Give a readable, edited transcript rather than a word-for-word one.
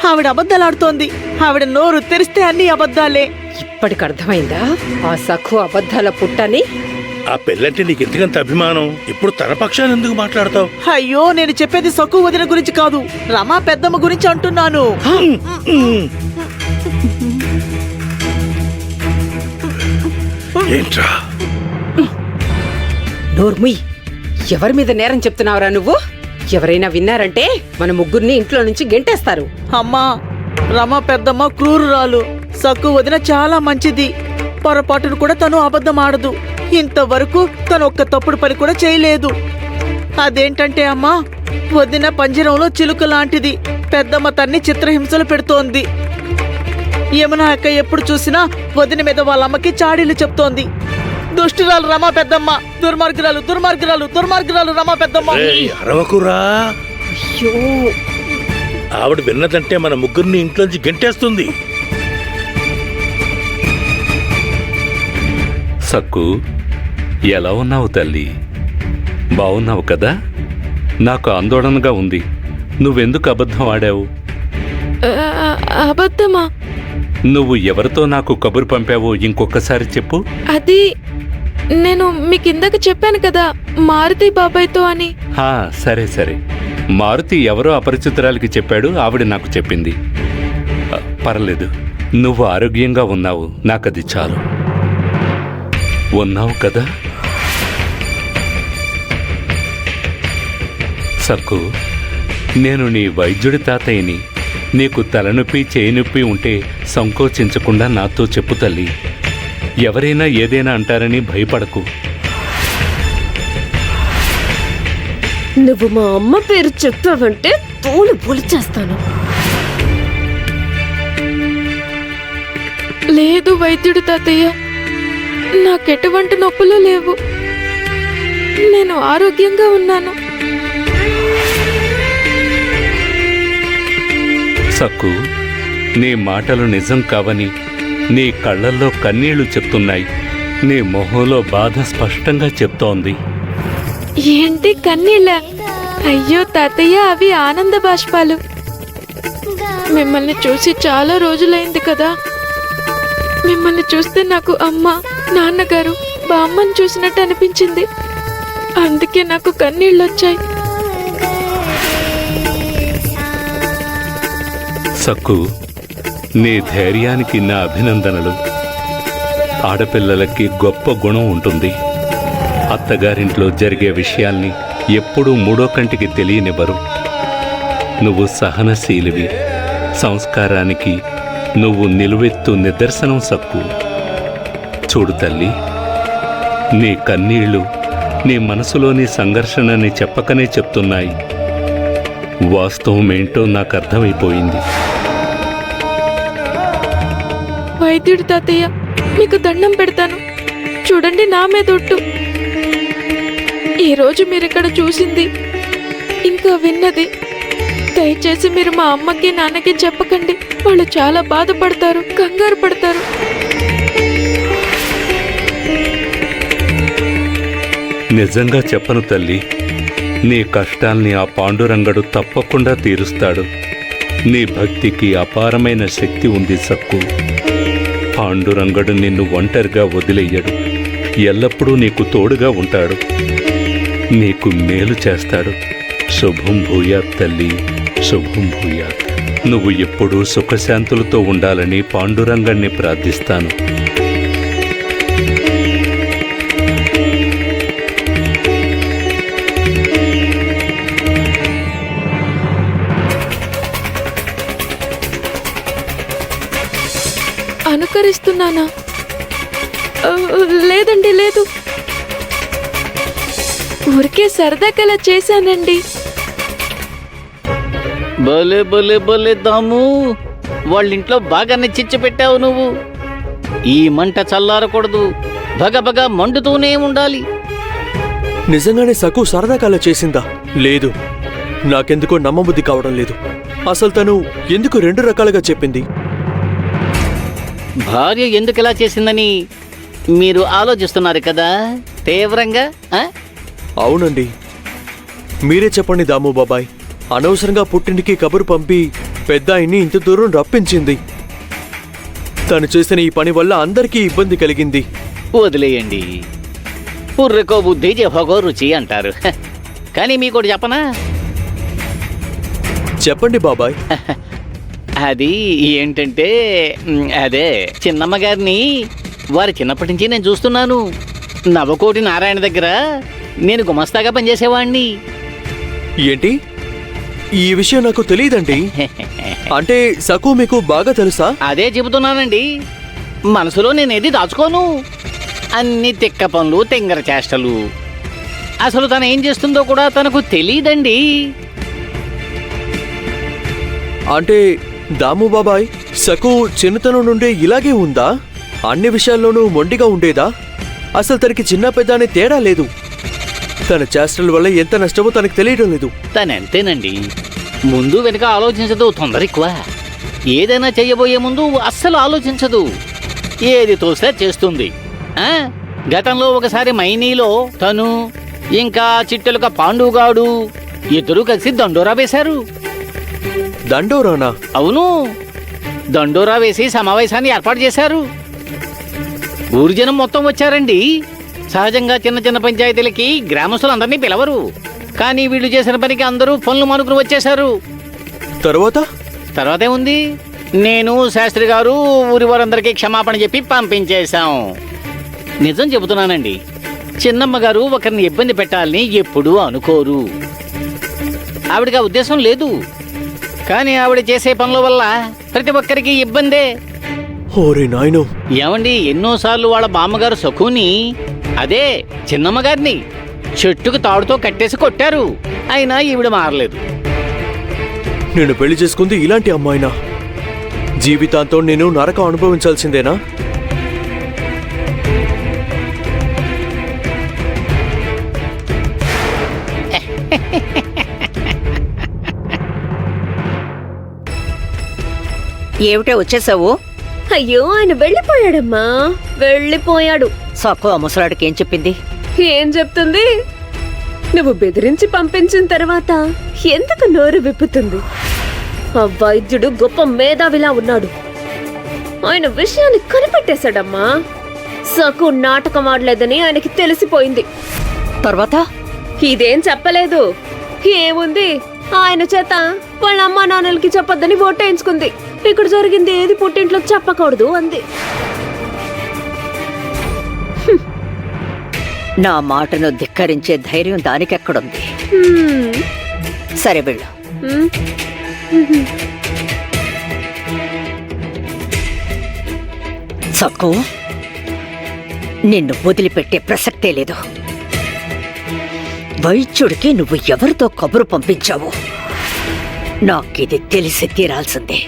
ఆవిడ అబద్ధాలాడుతోంది. ఆవిడ నోరు తెరిస్తే అన్ని అబద్ధాలే. ఇప్పటికి అర్థమైందా ఆ సఖు అబద్ధాల పుట్టని? ఆ పెళ్ళంటే నీకు ఎందుకంత అభిమానం? ఇప్పుడు తన పక్షాన్ని ఎందుకు మాట్లాడతావు? అయ్యో, నేను చెప్పేది సక్కు వదిన గురించి కాదు, రమా పెద్దమ్మ గురించి అంటున్నాను. ఏంట్రా? నోర్ముయ్, ఎవరి మీద నేరం చెప్తున్నావురా నువ్వు? ఎవరైనా విన్నారంటే మన ముగ్గురిని ఇంట్లో నుంచి గెంటేస్తారు. అమ్మా, రమా పెద్దమ్మ క్రూరురాలు. సక్కు వదిన చాలా మంచిది. పొరపాటును కూడా తను అబద్ధం ఆడదు. ఇంతవరకు తను ఒక్క తప్పుడు పని కూడా చేయలేదు. అదేంటంటే అమ్మా, వదిన పంజరంలో చిలుక లాంటిది. పెద్దమ్మ తన్ని చిత్రహింసలు పెడుతోంది. యమున అక్క ఎప్పుడు చూసినా వదిన మీద వాళ్ళమ్మకి చాడీలు చెప్తోంది. దుష్టురాలు రమా పెద్దమ్మ. దుర్మార్గురాలు దుర్మార్గురాలు దుర్మార్గురాలు రమా పెద్దమ్మ. అరవకురా. అయ్యో, ఆవిడ విన్నదంటే మన ముగ్గురిని ఇంట్లోంచి గెంటేస్తుంది. సక్కు, ఎలా ఉన్నావు తల్లి? బావున్నావు కదా? నాకు ఆందోళనగా ఉంది. నువ్వెందుకు అబద్ధం ఆడావు? అబద్ధమా? నువ్వు ఎవరితో నాకు కబురు పంపావో ఇంకొకసారి చెప్పు. అది నేను మీకిందాక చెప్పాను కదా, మారుతి బాబాయ్తో అని. సరే సరే, మారుతి ఎవరో అపరిచితురాలికి చెప్పాడు, ఆవిడ నాకు చెప్పింది. పర్లేదు, నువ్వు ఆరోగ్యంగా ఉన్నావు, నాకది చాలు. ఉన్నావు కదా? సక్కు, నేను నీ వైద్యుడి తాతయ్యని. నీకు తలనొప్పి చేయినొప్పి ఉంటే సంకోచించకుండా నాతో చెప్పు తల్లి. ఎవరైనా ఏదైనా అంటారని భయపడకు. నువ్వు మా అమ్మ పేరు చెప్పావంటే తోలు పొలిచేస్తాను. లేదు వైద్యుడు తాతయ్య, నాకెటువంటి నొప్పులు లేవు. నేను ఆరోగ్యంగా ఉన్నాను. సక్కు, నీ మాటలు నిజం కావని నీ కళ్ళల్లో కన్నీళ్లు చెప్తున్నాయి. నీ మొహంలో బాధ స్పష్టంగా చెప్తోంది. ఏంటి కన్నీళ్ళ? అయ్యో తాతయ్య, అవి ఆనంద బాష్పాలు. మిమ్మల్ని చూసి చాలా రోజులైంది కదా. మిమ్మల్ని చూస్తే నాకు అమ్మ, నాన్నగారు, బామ్మని చూసినట్టు అనిపించింది. అందుకే నాకు కన్నీళ్ళొచ్చాయి. సక్కు, నీ ధైర్యానికి నా అభినందనలు. ఆడపిల్లలకి గొప్ప గుణం ఉంటుంది. అత్తగారింట్లో జరిగే విషయాల్ని ఎప్పుడూ మూడో కంటికి తెలియనివ్వరు. నువ్వు సహనశీలివి. సంస్కారానికి నువ్వు నిలువెత్తు నిదర్శనం సక్కు. చూడు తల్లి, నీ కన్నీళ్లు నీ మనసులోని సంఘర్షణని చెప్పకనే చెప్తున్నాయి. వాస్తవమేంటో నాకు అర్థమైపోయింది. వైద్యుడు తాతయ్య, మీకు దండం పెడతాను. చూడండి, నా మీదొట్టు. ఈరోజు మీరిక్కడ చూసింది, ఇంకా విన్నది దయచేసి మీరు మా అమ్మకి నాన్నకి చెప్పకండి. వాళ్ళు చాలా బాధపడతారు, కంగారు పడతారు. నిజంగా చెప్పను తల్లి. నీ కష్టాల్ని ఆ పాండురంగడు తప్పకుండా తీరుస్తాడు. నీ భక్తికి అపారమైన శక్తి ఉంది సక్కు. పాండురంగడు నిన్ను ఒంటరిగా వదిలేయడు. ఎల్లప్పుడూ నీకు తోడుగా ఉంటాడు. నీకు మేలు చేస్తాడు. శుభం భూయాత్ తల్లి, శుభం భూయాత్. నువ్వు ఎప్పుడూ సుఖశాంతులతో ఉండాలని పాండురంగణ్ణి ప్రార్థిస్తాను. అనుకరిస్తున్నానా? లేదండి, లేదు. ఊరికే సరదాకలా చేశానండి. భలే భలే భలే దాము, వాళ్ళింట్లో బాగానే చిచ్చు పెట్టావు నువ్వు. ఈ మంట చల్లారకూడదు, భగభగ మండుతూనే ఉండాలి. నిజంగానే సకు సరదాకాల చేసిందా? లేదు, నాకెందుకో నమ్మబుద్ధి కావడం లేదు. అసలు తను ఎందుకు 2 రకాలుగా చెప్పింది? భార్య ఎందుకు ఇలా చేసిందని మీరు ఆలోచిస్తున్నారు కదా తీవ్రంగా ఆ? అవునండి, మీరే చెప్పండి దాము బాబాయ్. అనవసరంగా పుట్టింటికి కబురు పంపి పెద్ద ఆయన్ని ఇంత దూరం రప్పించింది. తను చేసిన ఈ పని వల్ల అందరికీ ఇబ్బంది కలిగింది. వదిలేయండి. పుర్రెకో బుద్ధి జఫకో రుచి అంటారు. కానీ మీకోటి చెప్పనా? చెప్పండి బాబాయ్. అది ఏంటంటే అదే చిన్నమ్మ గారిని వారి చిన్నప్పటి నుంచి నేను చూస్తున్నాను. నవకోటి నారాయణ దగ్గర నేను గుమస్తాగా పనిచేసేవాణ్ణి. ఏంటి? ఈ విషయం నాకు తెలియదండి. అంటే సకు మీకు బాగా తెలుసా? అదే చెబుతున్నానండి. మనసులో నేనేది దాచుకోను. అన్ని తిక్క పనులు, తింగర చేష్టలు. అసలు తను ఏం చేస్తుందో కూడా తనకు తెలియదండి. అంటే దాము బాబాయ్, సకు చిన్నతనం నుండే ఇలాగే ఉందా? అన్ని విషయాల్లోనూ మొండిగా ఉండేదా? అసలు తనకి చిన్న పెద్ద అనే తేడా లేదు. తన చేష్టల వల్ల ఎంత నష్టమో తనకు తెలియడం లేదు. తనంతేనండి. ముందు వెనుక ఆలోచించదు, తొందర ఎక్కువ. ఏదైనా చెయ్యబోయే ముందు అస్సలు ఆలోచించదు. ఏది తోస్తే చేస్తుంది. ఆ? గతంలో ఒకసారి మైనీలో తను ఇంకా చిట్టెలుక పాండుగాడు ఇద్దరూ కలిసి దండోరా వేశారు. దండోరానా? అవును, దండోరా వేసి సమావేశాన్ని ఏర్పాటు చేశారు. ఊరి జనం మొత్తం వచ్చారండి. సహజంగా చిన్న చిన్న పంచాయతీలకి గ్రామస్తులందరినీ పిలవరు. కానీ వీళ్ళు చేసిన పనికి అందరూ పనులు మానుకుని వచ్చేశారు. తర్వాతే ఉంది, నేను శాస్త్రి గారు ఊరి వారందరికీ క్షమాపణ చెప్పి పంపించేశాం. నిజం చెబుతున్నానండి, చిన్నమ్మ గారు ఒకరిని ఇబ్బంది పెట్టాలని ఎప్పుడూ అనుకోరు. ఆవిడకి ఆ ఉద్దేశం లేదు. కానీ ఆవిడ చేసే పనుల వల్ల ప్రతి ఒక్కరికి ఇబ్బందే. ఓరే నాయనో! ఏమండి, ఎన్నోసార్లు వాళ్ళ బామ్మగారు సఖుని, అదే చిన్నమ్మ గారిని చెట్టుకు తాడుతో కట్టేసి కొట్టారు. అయినా ఈవిడ మారలేదు. నేను పెళ్లి చేసుకుంది ఇలాంటి అమ్మాయినా? జీవితాంతం నేను నరకం అనుభవించాల్సిందేనా? ఏమిటే వచ్చేసావు? అయ్యో, ఆయన వెళ్ళిపోయాడమ్మా, వెళ్ళిపోయాడు. సక్కు ఆ ముసలాడికి ఏం చెప్పింది? ఏం చెప్తుంది? నువ్వు బెదిరించి పంపించిన తర్వాత ఎందుకు నోరు విప్పుతుంది? ఆ వైద్యుడు గొప్ప మేధావిలా ఉన్నాడు. ఆయన విషయాన్ని కనిపెట్టేశాడమ్మా. సకు నాటకం ఆడలేదని ఆయనకి తెలిసిపోయింది. తర్వాత ఇదేం చెప్పలేదు. ఏముంది, ఆయన చేత వాళ్ళ అమ్మా నాన్నలకి చెప్పొద్దని ఓటేయించుకుంది. ఇక్కడ జరిగింది ఏది పుట్టింట్లో చెప్పకూడదు అంది. నా మాటను ధిక్కరించే ధైర్యం దానికెక్కడుంది? హ్మ్. సరే వెళ్ళు. హ్మ్. సక్కు, నిన్ను వదిలిపెట్టే ప్రసక్తే లేదు. వైద్యుడికి నువ్వు ఎవరితో కబురు పంపించావు? నాకిది తెలిసి తీరాల్సిందే.